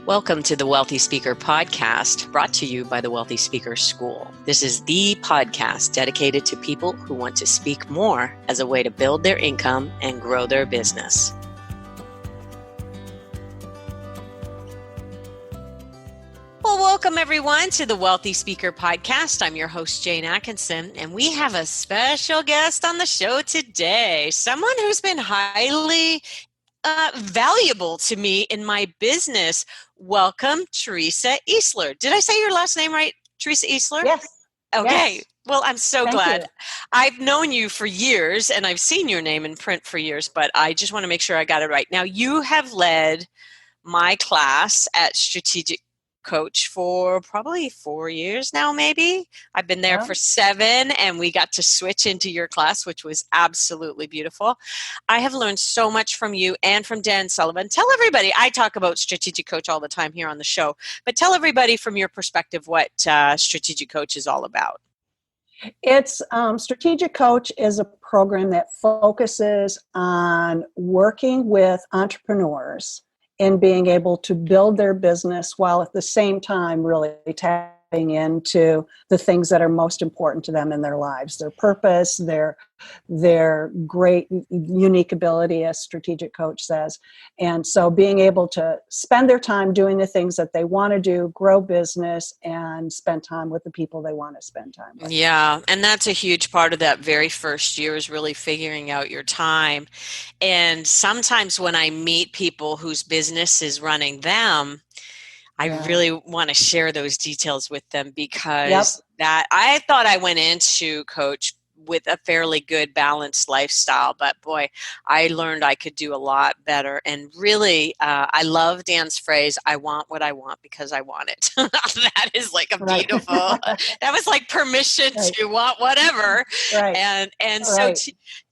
Welcome to the Wealthy Speaker Podcast, brought to you by the Wealthy Speaker School. This is the podcast dedicated to people who want to speak more as a way to build their income and grow their business. Well, welcome everyone to the Wealthy Speaker Podcast. I'm your host, Jane Atkinson, and we have a special guest on the show today, someone who's been highly valuable to me in my business. Welcome, Teresa Easler. Did I say your last name right? Teresa Easler? Yes. Okay. Yes. Well, I'm so Thank glad. you. I've known you for years and I've seen your name in print for years, but I just want to make sure I got it right. Now, you have led my class at Strategic Coach for probably 4 years now, maybe. I've been there for 7, and we got to switch into your class, which was absolutely beautiful. I have learned so much from you and from Dan Sullivan. Tell everybody, I talk about Strategic Coach all the time here on the show, but tell everybody from your perspective what Strategic Coach is all about. It's Strategic Coach is a program that focuses on working with entrepreneurs and being able to build their business while at the same time really tapping into the things that are most important to them in their lives, their purpose, their great unique ability, as Strategic Coach says. And so being able to spend their time doing the things that they want to do, grow business, and spend time with the people they want to spend time with. Yeah, and that's a huge part of that very first year, is really figuring out your time. And sometimes when I meet people whose business is running them, I really want to share those details with them, because that I thought I went into Coach with a fairly good balanced lifestyle, but boy, I learned I could do a lot better. And really, I love Dan's phrase, I want what I want because I want it. That is like a beautiful, that was like permission to want whatever. And so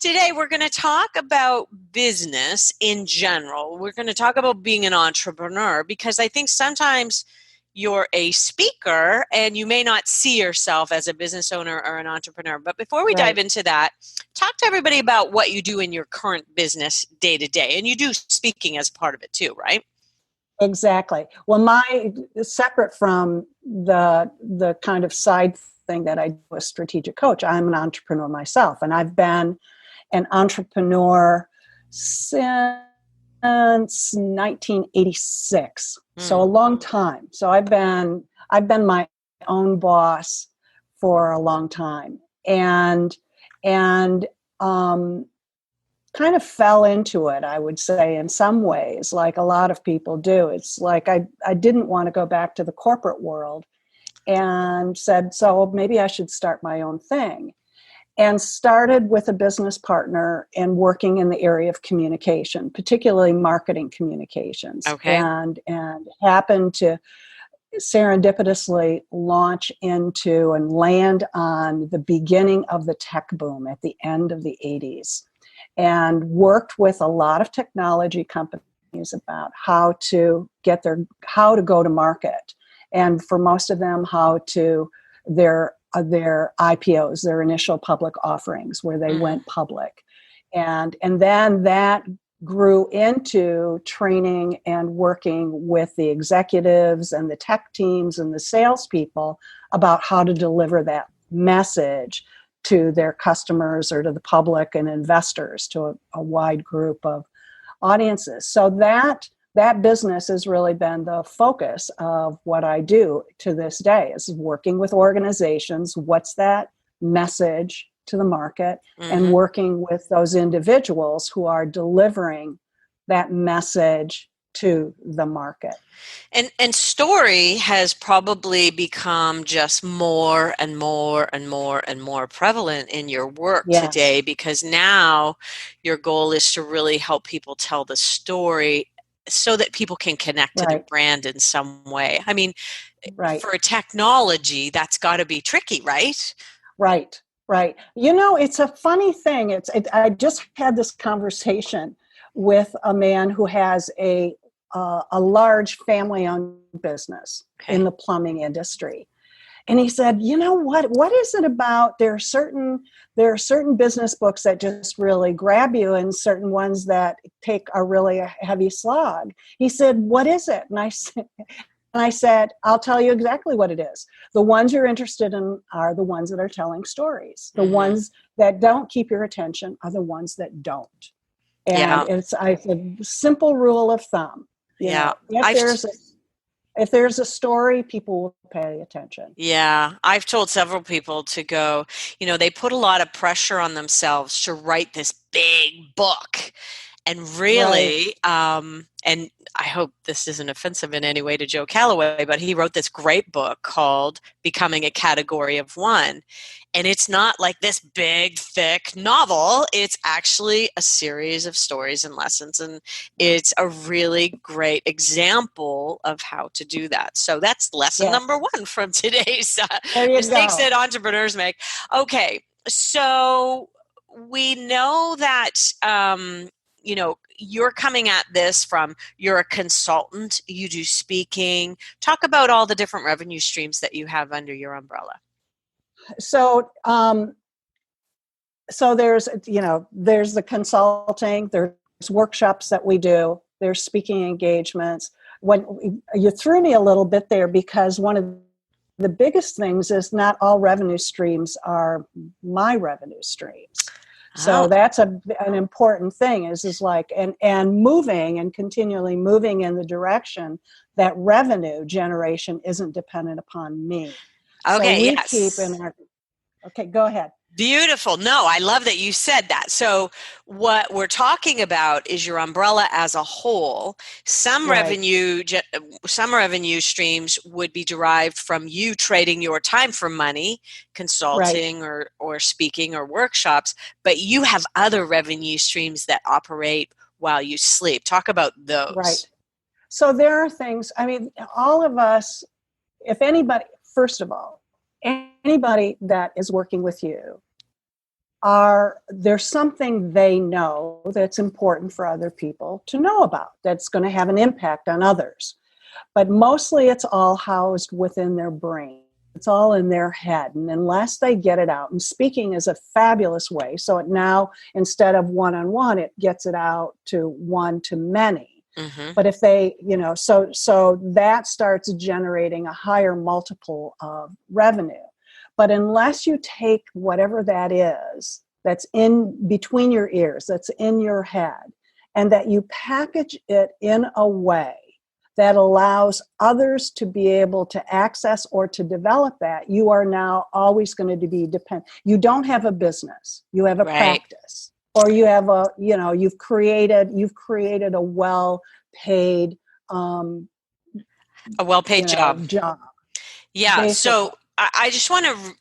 today we're going to talk about business in general. We're going to talk about being an entrepreneur, because I think sometimes you're a speaker and you may not see yourself as a business owner or an entrepreneur. But before we dive into that, talk to everybody about what you do in your current business day to day. And you do speaking as part of it too, right? Exactly. Well, separate from the kind of side thing that I do as Strategic Coach, I'm an entrepreneur myself, and I've been an entrepreneur since 1986. So a long time. So I've been my own boss for a long time, and kind of fell into it, I would say, in some ways, like a lot of people do. It's like I didn't want to go back to the corporate world, and said, so maybe I should start my own thing. And started with a business partner and working in the area of communication, particularly marketing communications. And happened to serendipitously launch into and land on the beginning of the tech boom at the end of the 80s, and worked with a lot of technology companies about how to go to market. And for most of them, how to their IPOs, their initial public offerings, where they went public. And then that grew into training and working with the executives and the tech teams and the salespeople about how to deliver that message to their customers or to the public and investors, to a wide group of audiences. So that business has really been the focus of what I do to this day, is working with organizations. What's that message to the market, and working with those individuals who are delivering that message to the market. And story has probably become just more and more and more and more prevalent in your work today, because now your goal is to really help people tell the story so that people can connect to the brand in some way. I mean, for a technology, that's got to be tricky, right? Right. You know, it's a funny thing. I just had this conversation with a man who has a large family-owned business in the plumbing industry. And he said, you know what is it about, there are certain business books that just really grab you and certain ones that take a really heavy slog. He said, what is it? And I said, I'll tell you exactly what it is. The ones you're interested in are the ones that are telling stories. The Mm-hmm. ones that don't keep your attention are the ones that don't. And Yeah. it's a simple rule of thumb. You Yeah. know, if I've there's a story, people will pay attention. Yeah, I've told several people to go, they put a lot of pressure on themselves to write this big book. And Right. really, and I hope this isn't offensive in any way to Joe Calloway, but he wrote this great book called Becoming a Category of One. And it's not like this big, thick novel. It's actually a series of stories and lessons. And it's a really great example of how to do that. So that's lesson Yes. number one from today's There you mistakes go. that entrepreneurs make. Okay, so we know that you're coming at this from, you're a consultant, you do speaking. Talk about all the different revenue streams that you have under your umbrella. So, so there's the consulting, there's workshops that we do, there's speaking engagements. When you threw me a little bit there, because one of the biggest things is not all revenue streams are my revenue streams. So Oh, that's an important thing, is like, and moving and continually moving in the direction that revenue generation isn't dependent upon me. So okay, we keep yes. in our, okay, go ahead. Beautiful. No, I love that you said that. So, what we're talking about is your umbrella as a whole. Some Right, revenue, some revenue streams would be derived from you trading your time for money, right, consulting or speaking or workshops. But you have other revenue streams that operate while you sleep. Talk about right. those. So there are things, I mean, all of us, if anybody, first of all, anybody that is working with you, there's something they know that's important for other people to know about, that's going to have an impact on others. But mostly it's all housed within their brain. It's all in their head. And unless they get it out, and speaking is a fabulous way. So it now, instead of one-on-one, it gets it out to one to many. Mm-hmm. But if they, so that starts generating a higher multiple of revenue. But unless you take whatever that is, that's in between your ears, that's in your head, and that you package it in a way that allows others to be able to access or to develop that, you are now always going to be dependent. You don't have a business, you have a Right. practice, or you have you've created a well-paid A well-paid job. job, Yeah, basically. so I just want to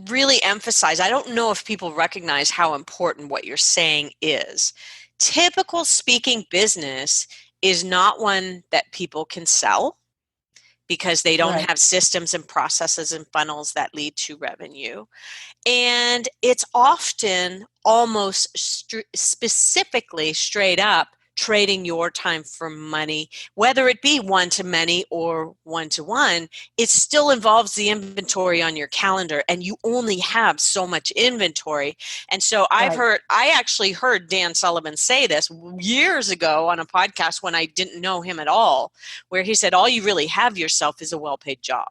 really emphasize, I don't know if people recognize how important what you're saying is. Typical speaking business is not one that people can sell because they don't Right, have systems and processes and funnels that lead to revenue. And it's often almost specifically straight up trading your time for money, whether it be one to many or one to one. It still involves the inventory on your calendar, and you only have so much inventory. And so right. I actually heard Dan Sullivan say this years ago on a podcast when I didn't know him at all, where he said, all you really have yourself is a well-paid job.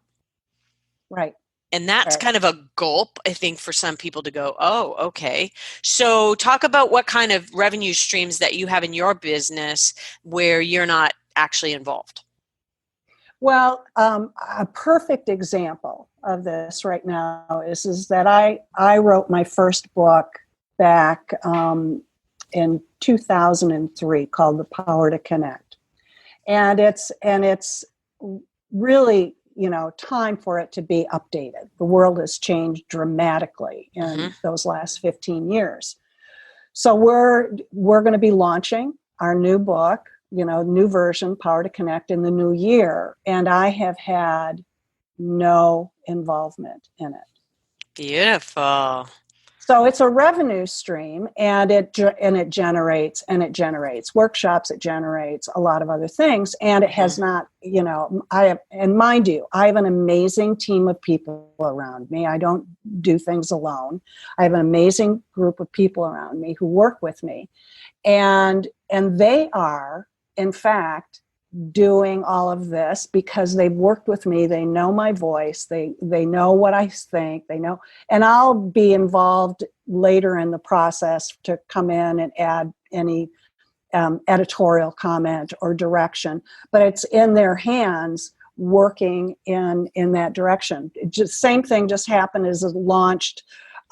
Right. And that's Right. kind of a gulp, I think, for some people to go, oh, okay. So talk about what kind of revenue streams that you have in your business where you're not actually involved. Well, a perfect example of this right now is that I wrote my first book back in 2003 called The Power to Connect, and it's really time for it to be updated. The world has changed dramatically Mm-hmm. in those last 15 years. So we're going to be launching our new book, new version, Power to Connect, in the new year. And I have had no involvement in it. Beautiful. So it's a revenue stream, and it generates workshops, it generates a lot of other things, and it has not, and mind you, I have an amazing team of people around me. I don't do things alone. I have an amazing group of people around me who work with me, and they are, in fact, doing all of this because they've worked with me. They know my voice. They know what I think. They know, and I'll be involved later in the process to come in and add any editorial comment or direction. But it's in their hands working in that direction. Same thing just happened as it launched.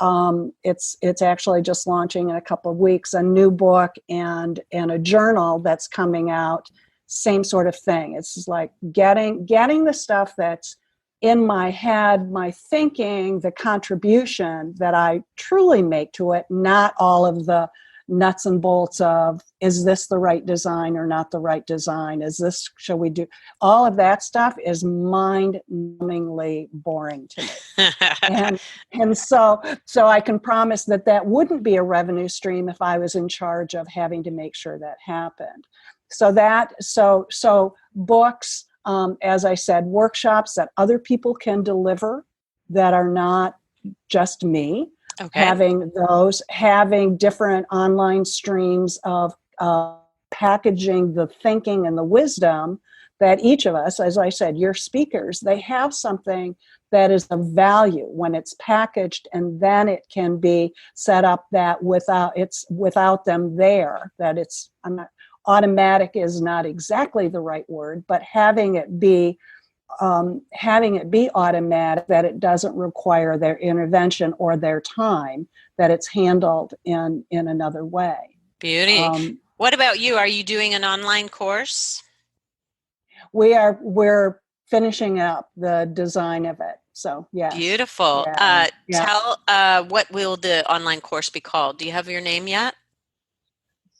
It's actually just launching in a couple of weeks, a new book and a journal that's coming out. Same sort of thing. It's just like getting the stuff that's in my head, my thinking, the contribution that I truly make to it, not all of the nuts and bolts of, is this the right design or not the right design? Shall we do? All of that stuff is mind-numbingly boring to me. and so I can promise that wouldn't be a revenue stream if I was in charge of having to make sure that happened. So books, as I said, workshops that other people can deliver that are not just me. Okay. Having different online streams of packaging the thinking and the wisdom that each of us, as I said, your speakers, they have something that is of value when it's packaged, and then it can be set up that without them there, that it's, I'm not, automatic is not exactly the right word, but having it be automatic, that it doesn't require their intervention or their time, that it's handled in another way. Beauty. What about you? Are you doing an online course? We're finishing up the design of it. So yes. Beautiful. Tell what will the online course be called? Do you have your name yet?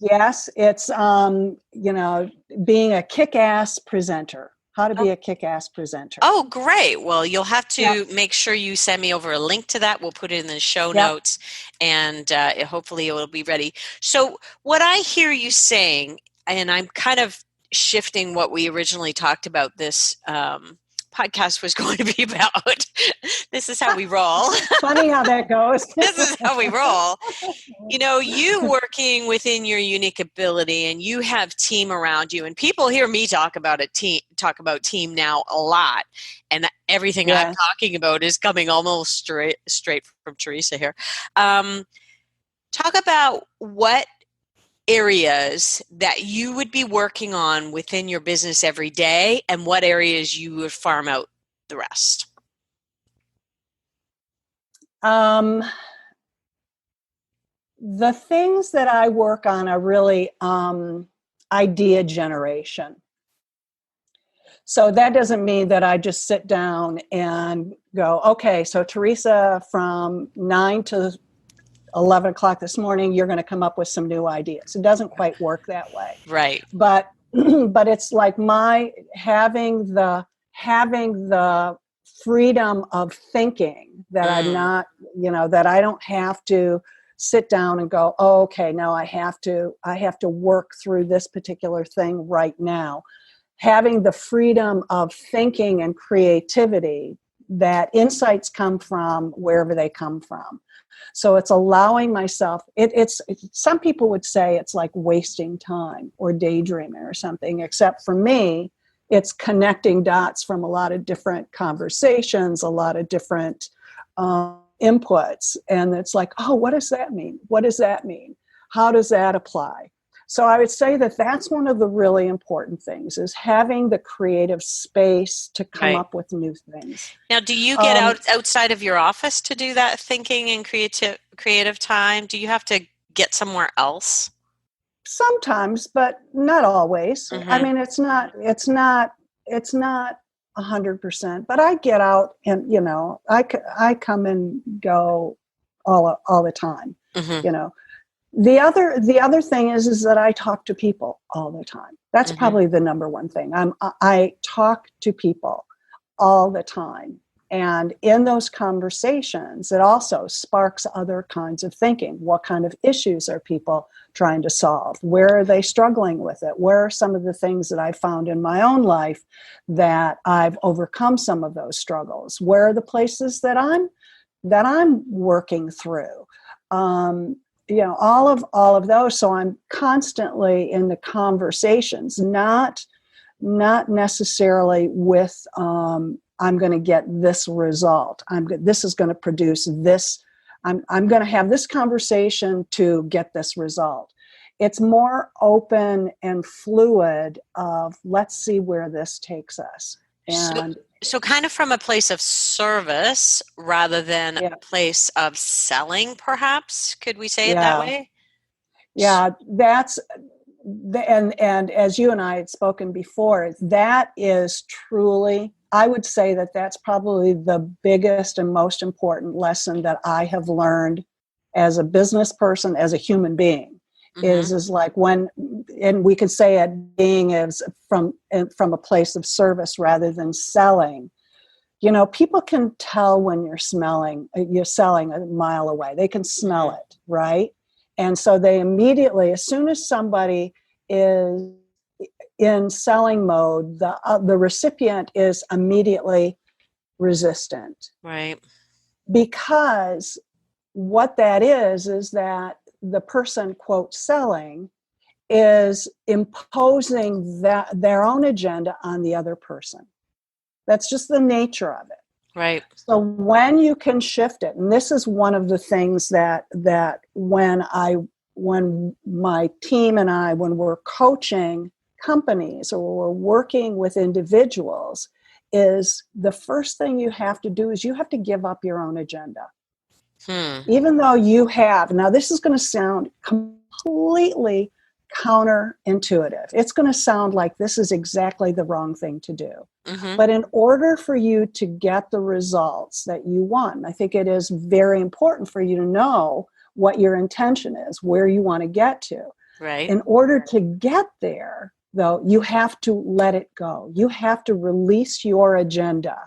Yes, it's being a kick-ass presenter. How to be a kick-ass presenter. Oh, great. Well, you'll have to make sure you send me over a link to that. We'll put it in the show notes, and hopefully it will be ready. So what I hear you saying, and I'm kind of shifting what we originally talked about this podcast was going to be about. This is how we roll. Funny how that goes. This is how we roll. You working within your unique ability, and you have team around you, and people hear me talk about team now a lot, and everything I'm talking about is coming almost straight from Teresa here. Talk about what areas that you would be working on within your business every day, and what areas you would farm out the rest. The things that I work on are really idea generation. So that doesn't mean that I just sit down and go, okay, so Teresa, from 9 to 11 o'clock this morning, you're going to come up with some new ideas. It doesn't quite work that way. Right. But it's like having the freedom of thinking that I'm not, that I don't have to sit down and go, oh, okay, now I have to work through this particular thing right now. Having the freedom of thinking and creativity, that insights come from wherever they come from. So it's allowing myself, it's some people would say it's like wasting time or daydreaming or something, except for me, it's connecting dots from a lot of different conversations, a lot of different inputs. And it's like, oh, what does that mean? What does that mean? How does that apply? So I would say that that's one of the really important things, is having the creative space to come up with new things. Now, do you get outside of your office to do that thinking and creative time? Do you have to get somewhere else? Sometimes, but not always. Mm-hmm. I mean, it's not 100%, but I get out and, I come and go all the time, mm-hmm. The other thing is that I talk to people all the time. That's mm-hmm. probably the number one thing. I talk to people all the time, And in those conversations, it also sparks other kinds of thinking. What kind of issues are people trying to solve? Where are they struggling with it? Where are some of the things that I found in my own life that I've overcome some of those struggles? Where are the places that I'm working through? All of those. So I'm constantly in the conversations, not necessarily with I'm going to get this result. This is going to produce this. I'm going to have this conversation to get this result. It's more open and fluid of let's see where this takes us. And so kind of from a place of service rather than yeah, a place of selling, perhaps. Could we say it that yeah, way? yeah. And as you and I had spoken before, that is truly, I would say that that's probably the biggest and most important lesson that I have learned as a business person, as a human being, Mm-hmm. is like when, and we could say it being as from a place of service rather than selling. People can tell when you're selling a mile away. They can smell Mm-hmm. it, right? And so they immediately, as soon as somebody is in selling mode, the recipient is immediately resistant, Right. because what that is that the person, quote, selling is imposing their own agenda on the other person. That's just the nature of it. Right. So when you can shift it, and this is one of the things that when my team and I, when we're coaching companies or we're working with individuals, is the first thing you have to do is you have to give up your own agenda. Hmm. Even though you have, now this is going to sound completely counterintuitive. It's going to sound like this is exactly the wrong thing to do. Mm-hmm. But in order for you to get the results that you want, I think it is very important for you to know what your intention is, where you want to get to. Right. In order to get there, though, you have to let it go. You have to release your agenda.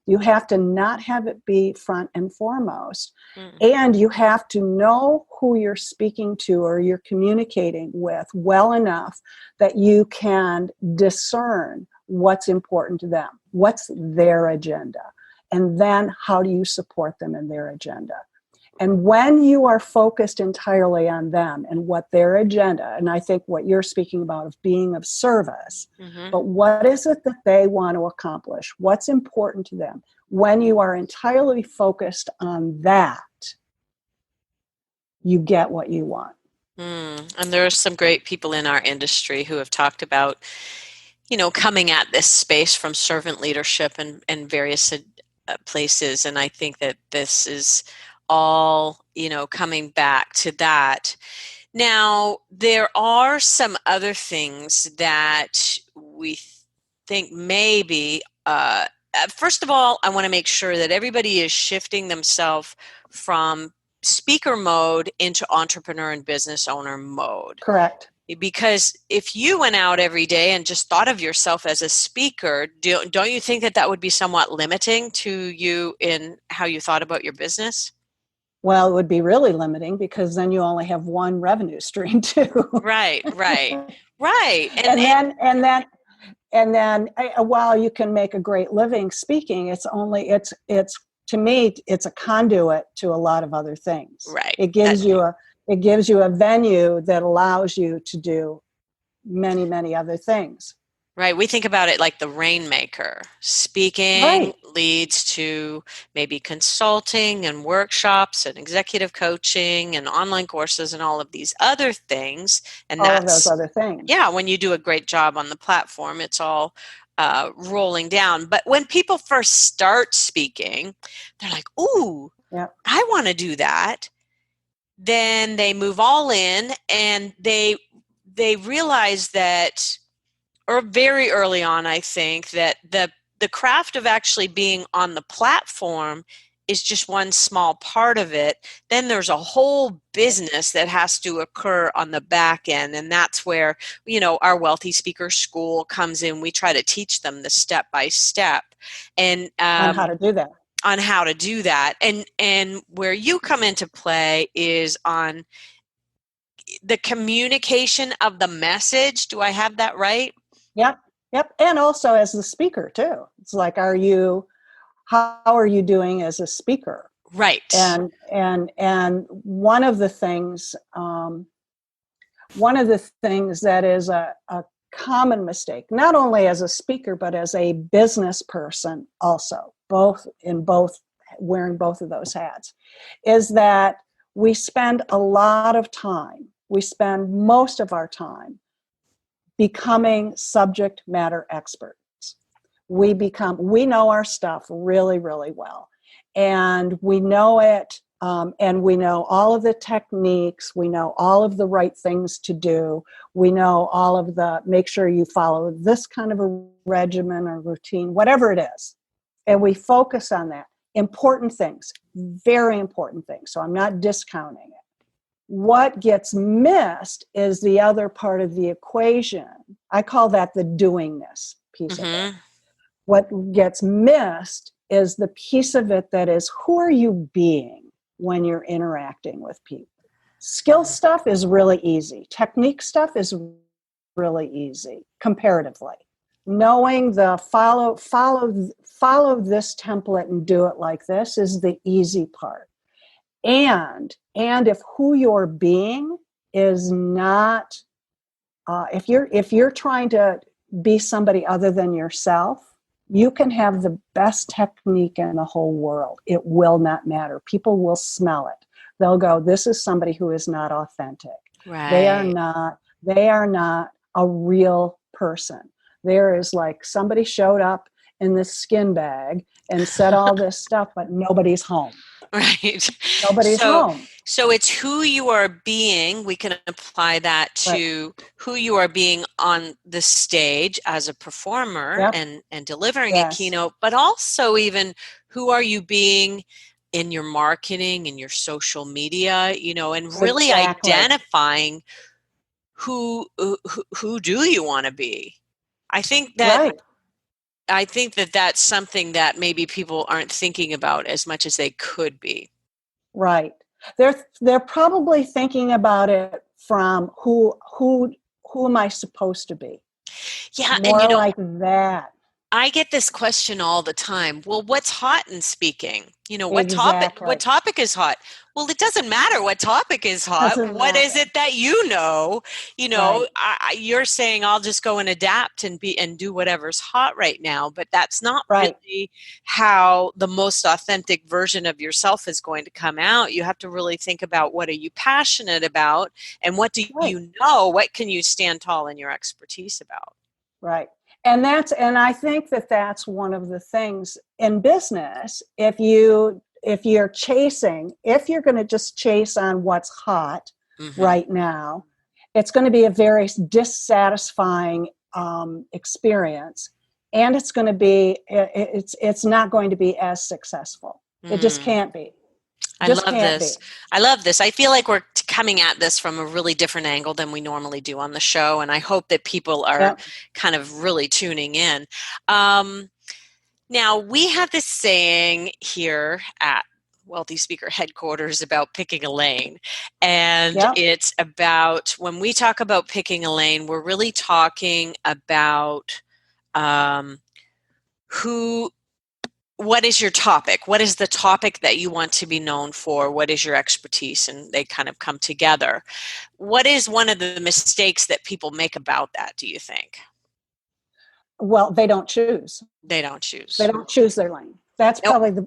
You have to not have it be front and foremost. Mm. And you have to know who you're speaking to or you're communicating with well enough that you can discern what's important to them, what's their agenda, and then how do you support them in their agenda. And when you are focused entirely on them and what their agenda, and I think what you're speaking about of being of service, Mm-hmm. but what is it that they want to accomplish? What's important to them? When you are entirely focused on that, you get what you want. And there are some great people in our industry who have talked about, coming at this space from servant leadership and various places. And I think that this is all, coming back to that. Now, there are some other things that we think maybe, first of all, I want to make sure that everybody is shifting themselves from speaker mode into entrepreneur and business owner mode. Correct. Because if you went out every day and just thought of yourself as a speaker, don't you think that would be somewhat limiting to you in how you thought about your business? Well, it would be really limiting because then you only have one revenue stream too. Right, right, right. And then while you can make a great living speaking, it's to me it's a conduit to a lot of other things. Right. It gives you a venue that allows you to do many, many other things. Right. We think about it like the rainmaker. Speaking Right. leads to maybe consulting and workshops and executive coaching and online courses and all of these other things. And All of those that's, other things. yeah, when you do a great job on the platform, it's all rolling down. But when people first start speaking, they're like, ooh, Yeah. I want to do that. Then they move all in and they realize that, or very early on, I think that the craft of actually being on the platform is just one small part of it. Then there's a whole business that has to occur on the back end, and that's where our Wealthy Speaker School comes in. We try to teach them the step by step, and On how to do that. on how to do that. And where you come into play is on the communication of the message. Do I have that right? Yep. Yep. And also as the speaker too. It's like, how are you doing as a speaker? Right. And one of the things that is a common mistake, not only as a speaker, but as a business person also, wearing both of those hats, is that we spend most of our time becoming subject matter experts. We know our stuff really, really well. And we know it, and we know all of the techniques. We know all of the right things to do. We know make sure you follow this kind of a regimen or routine, whatever it is. And we focus on that. Important things, very important things. So I'm not discounting it. What gets missed is the other part of the equation. I call that the doingness piece of it. What gets missed is the piece of it that is, who are you being when you're interacting with people? Skill stuff is really easy. Technique stuff is really easy, comparatively. Knowing the follow this template and do it like this is the easy part. And if who you're being is not, if you're trying to be somebody other than yourself, you can have the best technique in the whole world. It will not matter. People will smell it. They'll go, this is somebody who is not authentic. Right. They are not a real person. There is like somebody showed up in this skin bag and said all this stuff, but nobody's home. Right. Nobody's home. So it's who you are being. We can apply that to who you are being on the stage as a performer and delivering a keynote, but also even who are you being in your marketing, in your social media, and really identifying who do you want to be. I think that that's something that maybe people aren't thinking about as much as they could be. Right. They're probably thinking about it from who am I supposed to be? Yeah, more like that. I get this question all the time. Well, what's hot in speaking? What topic is hot? Well, it doesn't matter what topic is hot. What is it that you know? You're saying I'll just go and adapt and do whatever's hot right now, but that's not really how the most authentic version of yourself is going to come out. You have to really think about, what are you passionate about, and what do you know? What can you stand tall in your expertise about? Right. And I think that's one of the things in business. If you're going to just chase on what's hot right now, it's going to be a very dissatisfying experience, and it's not going to be as successful. It just can't be. I love this. I feel like we're coming at this from a really different angle than we normally do on the show, and I hope that people are kind of really tuning in. Now, we have this saying here at Wealthy Speaker Headquarters about picking a lane, and it's about, when we talk about picking a lane, we're really talking about what is your topic? What is the topic that you want to be known for? What is your expertise? And they kind of come together. What is one of the mistakes that people make about that, do you think? Well, they don't choose. They don't choose their lane. That's probably the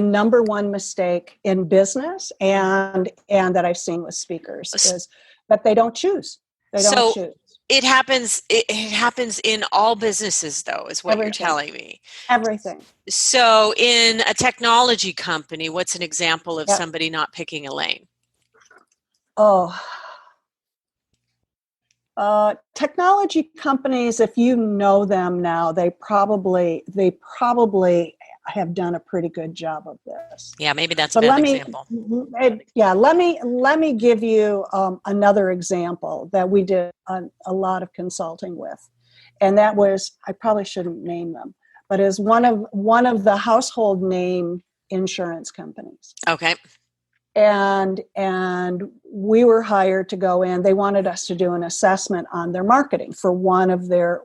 number one mistake in business and that I've seen with speakers, is that they don't choose. They don't choose. It happens in all businesses, though, is what you're telling me. Everything. So in a technology company, what's an example of somebody not picking a lane? Technology companies, if you know them now, they probably have done a pretty good job of this. Yeah, maybe that's a bad example. Let me give you another example that we did a lot of consulting with, and that was, I probably shouldn't name them, but is one of the household name insurance companies. Okay. And we were hired to go in. They wanted us to do an assessment on their marketing for one of their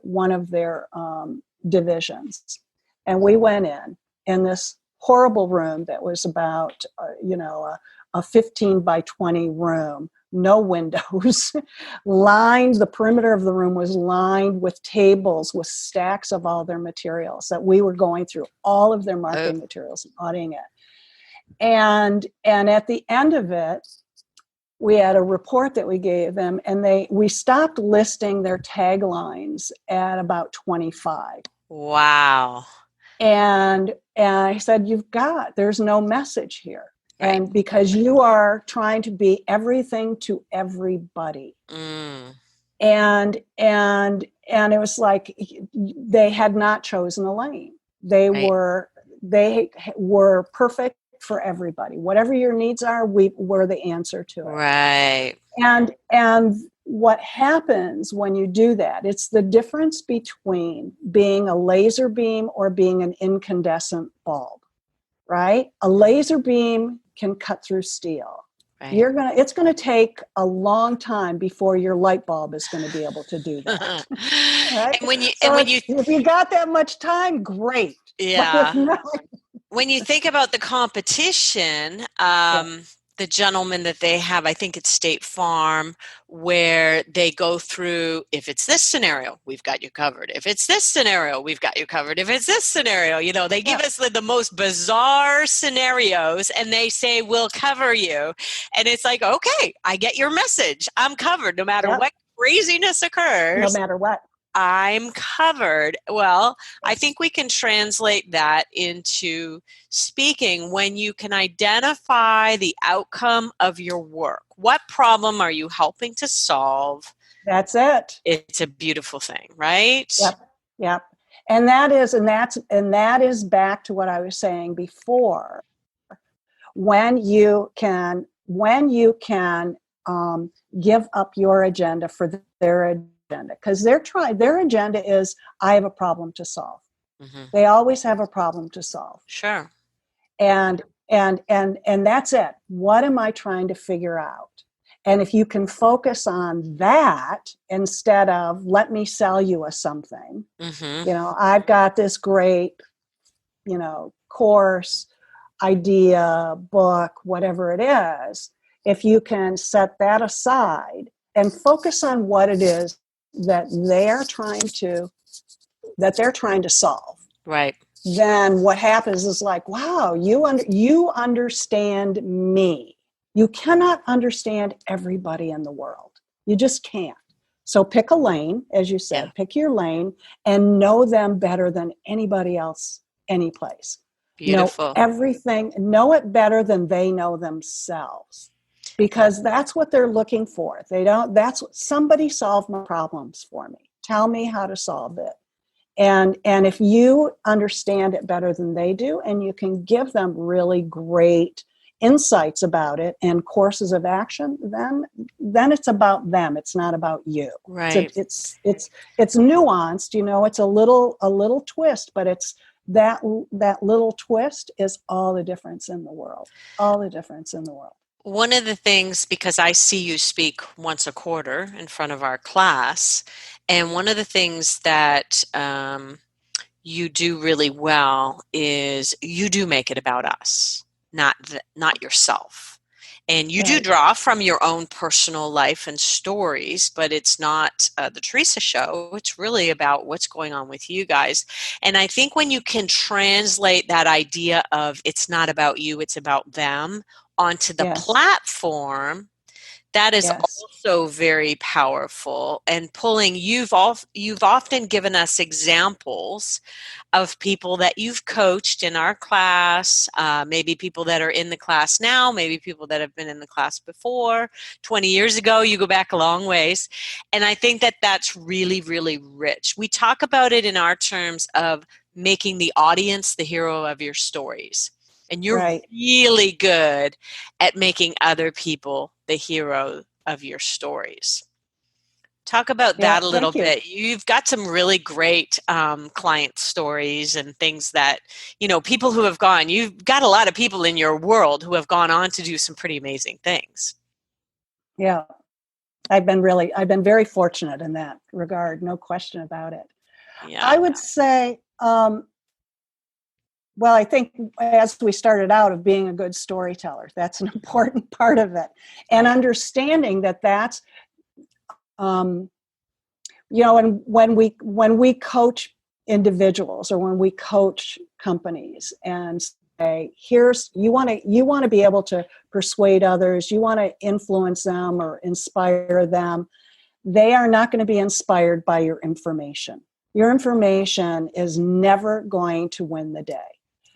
divisions, and we went in this horrible room that was about a 15 by 20 room, no windows, lined. The perimeter of the room was lined with tables with stacks of all their materials that we were going through, all of their marketing materials and auditing it. And at the end of it, we had a report that we gave them, and we stopped listing their taglines at about 25. Wow. And I said, there's no message here. Right. And because you are trying to be everything to everybody. And it was like they had not chosen a lane. They were perfect for everybody. Whatever your needs are, we're the answer to it. Right. And what happens when you do that, it's the difference between being a laser beam or being an incandescent bulb, right? A laser beam can cut through steel. Right. It's going to take a long time before your light bulb is going to be able to do that. Right? If you got that much time, great. Yeah. When you think about the competition, the gentleman that they have, I think it's State Farm, where they go through, if it's this scenario, we've got you covered. If it's this scenario, we've got you covered. If it's this scenario, they give us the most bizarre scenarios, and they say, we'll cover you. And it's like, okay, I get your message. I'm covered no matter what craziness occurs. No matter what. I'm covered. Well, I think we can translate that into speaking when you can identify the outcome of your work. What problem are you helping to solve? That's it. It's a beautiful thing, right? Yep. And that is back to what I was saying before. When you can give up your agenda for their agenda, because their agenda is, I have a problem to solve. Mm-hmm. They always have a problem to solve. Sure. And that's it. What am I trying to figure out? And if you can focus on that instead of, let me sell you a something, I've got this great, course, idea, book, whatever it is, if you can set that aside and focus on what it is that they're trying to solve. Right. Then what happens is like, wow, you understand me. You cannot understand everybody in the world. You just can't. So pick a lane, as you said, pick your lane and know them better than anybody else, any place. Beautiful. Know everything, know it better than they know themselves. Because that's what they're looking for. Somebody solve my problems for me. Tell me how to solve it. And if you understand it better than they do, and you can give them really great insights about it and courses of action, then it's about them. It's not about you. Right. It's nuanced, it's a little twist, but it's that little twist is all the difference in the world. All the difference in the world. One of the things, because I see you speak once a quarter in front of our class, and one of the things that you do really well is you do make it about us, not yourself. And you do draw from your own personal life and stories, but it's not the Teresa Show. It's really about what's going on with you guys. And I think when you can translate that idea of it's not about you, it's about them, onto the platform, that is also very powerful. And you've often given us examples of people that you've coached in our class, maybe people that are in the class now, maybe people that have been in the class before, 20 years ago. You go back a long ways. And I think that that's really, really rich. We talk about it in our terms of making the audience the hero of your stories. And you're really good at making other people the hero of your stories. Talk about Yeah, that a little thank you. bit. You've got some really great client stories and things that, people who have gone, you've got a lot of people in your world who have gone on to do some pretty amazing things. Yeah, I've been very fortunate in that regard, no question about it. Yeah. I would say, well, I think as we started out of being a good storyteller, that's an important part of it. And Right. understanding that that's, um, and when we coach individuals or when we coach companies and say, here's, you want to be able to persuade others, you want to influence them or inspire them, they are not going to be inspired by your information. Your information is never going to win the day.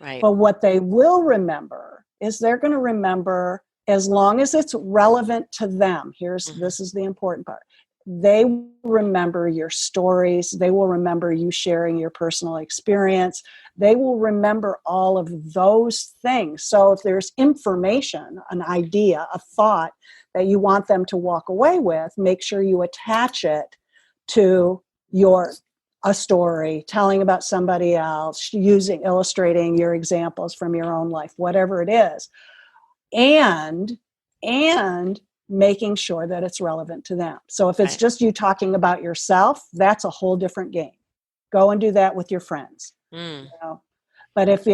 Right. But what they will remember is they're going to remember, as long as it's relevant to them. Hmm. This is the important part. They will remember your stories. They will remember you sharing your personal experience. They will remember all of those things. So if there's information, an idea, a thought that you want them to walk away with, make sure you attach it to your a story, telling about somebody else, illustrating your examples from your own life, whatever it is, and and making sure that it's relevant to them. So if it's Right. just you talking about yourself, that's a whole different game. Go and do that with your friends. Mm. But if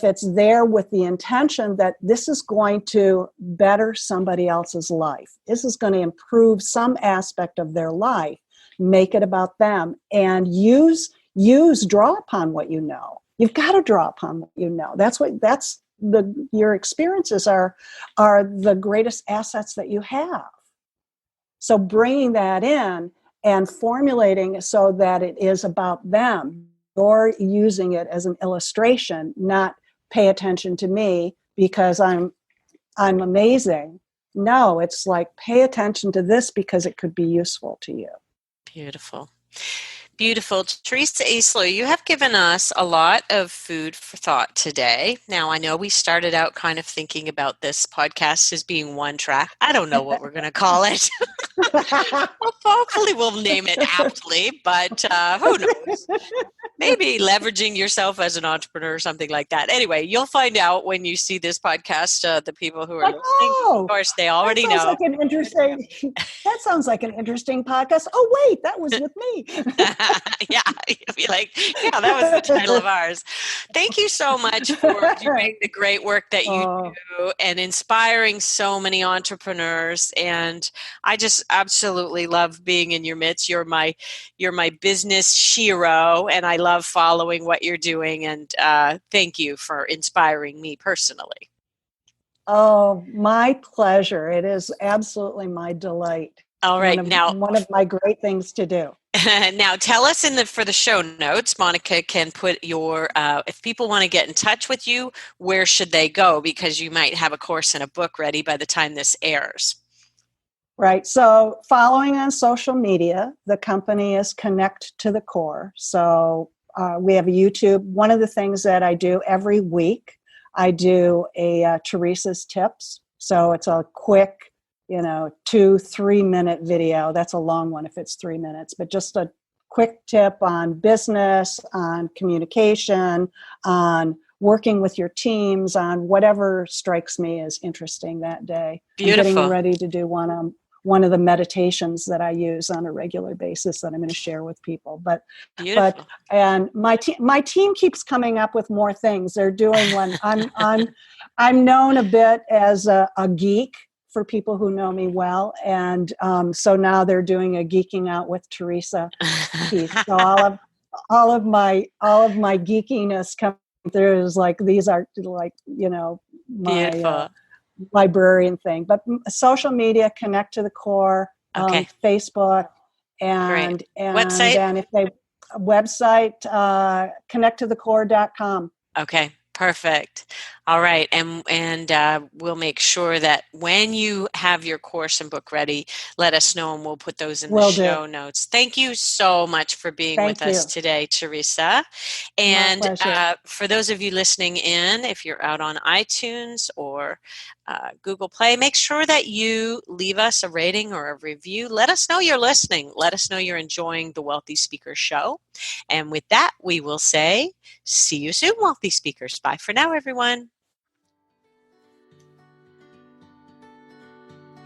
it's there with the intention that this is going to better somebody else's life, this is going to improve some aspect of their life, make it about them, and draw upon what you know. You've got to draw upon what you know. Your experiences are the greatest assets that you have. So bringing that in and formulating so that it is about them. You're using it as an illustration, not pay attention to me because I'm amazing. No, it's like pay attention to this because it could be useful to you. Beautiful. Beautiful. Teresa Easler, you have given us a lot of food for thought today. Now, I know we started out kind of thinking about this podcast as being one track. I don't know what we're going to call it. Well, hopefully, we'll name it aptly, but who knows? Maybe leveraging yourself as an entrepreneur or something like that. Anyway, you'll find out when you see this podcast. The people who are Like, listening, of oh, course, they that already sounds know. like an interesting. That sounds like an interesting podcast. Oh wait, that was with me. Yeah, you'll be like, yeah, that was the title of ours. Thank you so much for doing the great work that you Oh, do and inspiring so many entrepreneurs. And I just absolutely love being in your midst. You're my business shiro, and I love following what you're doing. And thank you for inspiring me personally. oh, my pleasure. It is absolutely my delight. All right, now One of my great things to do. now, tell us for the show notes. Monica can put your if people want to get in touch with you, where should they go? Because you might have a course and a book ready by the time this airs. Right. So, following on social media, the company is Connect to the Core. So, we have a YouTube. One of the things that I do every week, I do a Teresa's Tips. So, it's a quick, 2-3 minute video. That's a long one if it's 3 minutes, but just a quick tip on business, on communication, on working with your teams, on whatever strikes me as interesting that day. I'm getting Beautiful. ready to do one of the meditations that I use on a regular basis that I'm going to share with people. But Beautiful. and my team keeps coming up with more things. They're doing one. I'm known a bit as a geek for people who know me well, and so now they're doing a geeking out with Teresa piece. So all of my geekiness coming through is like, these are like my Beautiful. librarian thing. But social media, Connect to the Core, Okay, Facebook, great. and Website? then if they website, connecttothecore.com. Okay, perfect. All right, and we'll make sure that when you have your course and book ready, let us know, and we'll put those in the Will do. show notes. Thank you so much for being with Thank us you. today, Teresa. My And pleasure. for those of you listening in, if you're out on iTunes or Google Play. Make sure that you leave us a rating or a review. Let us know you're listening. Let us know you're enjoying the Wealthy Speaker Show. And with that, we will say, see you soon, Wealthy Speakers. Bye for now, everyone.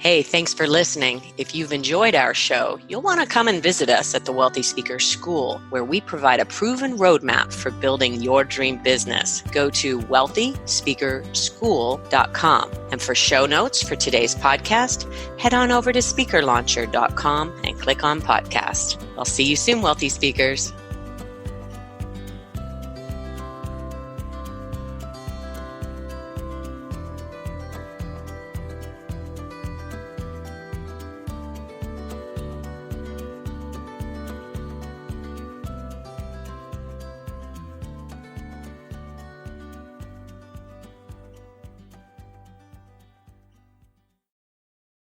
Hey, thanks for listening. If you've enjoyed our show, you'll want to come and visit us at the Wealthy Speaker School, where we provide a proven roadmap for building your dream business. Go to wealthyspeakerschool.com. And for show notes for today's podcast, head on over to speakerlauncher.com and click on podcast. I'll see you soon, Wealthy Speakers.